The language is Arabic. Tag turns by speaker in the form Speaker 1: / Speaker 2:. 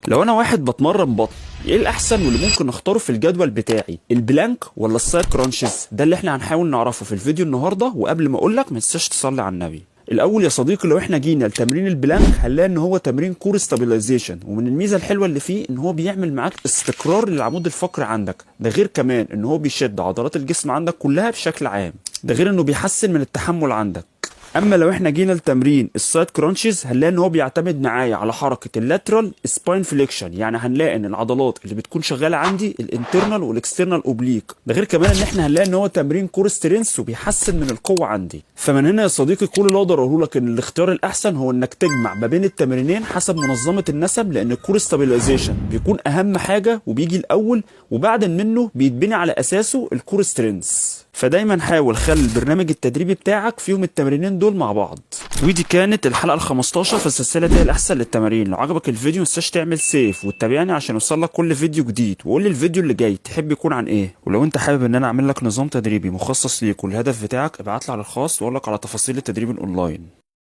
Speaker 1: لو انا واحد بتمرن بطن، ايه الاحسن واللي ممكن اختاره في الجدول بتاعي؟ البلانك ولا السايد كرانشز؟ ده اللي احنا هنحاول نعرفه في الفيديو النهارده. وقبل ما اقول لك ما تنساش تصلي على النبي. الاول يا صديقي، لو احنا جينا لتمرين البلانك هنلاقي ان هو تمرين كور ستابيلايزيشن، ومن الميزه الحلوه اللي فيه ان هو بيعمل معاك استقرار للعمود الفقري عندك. ده غير كمان ان هو بيشد عضلات الجسم عندك كلها بشكل عام. ده غير انه بيحسن من التحمل عندك. اما لو احنا جينا لتمرين السايد كرانشز هنلاقي ان هو بيعتمد معايا على حركه اللاترال سباين فليكشن، يعني هنلاقي ان العضلات اللي بتكون شغاله عندي الانترنال والاكسترنال اوبليك. ده غير كمان ان احنا هنلاقي ان هو تمرين كور سترينث وبيحسن من القوه عندي. فمن هنا يا صديقي كل اللي اقدر اقوله لك ان الاختيار الاحسن هو انك تجمع ما بين التمرينين حسب منظمه النسب، لان الكور ستابيلايزيشن بيكون اهم حاجه وبيجي الاول، وبعد منه بيتبني على اساسه الكور سترينث. فدايما حاول خلي البرنامج التدريبي بتاعك فيهم التمرينين دول مع بعض. ودي كانت الحلقه ال 15 في السلسله دي الاحسن للتمارين. لو عجبك الفيديو متنساش تعمل سيف وتتابعني عشان يوصلك كل فيديو جديد، وقول لي الفيديو اللي جاي تحب يكون عن ايه. ولو انت حابب ان انا اعمل لك نظام تدريبي مخصص ليك والهدف بتاعك ابعت لي على الخاص واقول لك على تفاصيل التدريب الاونلاين.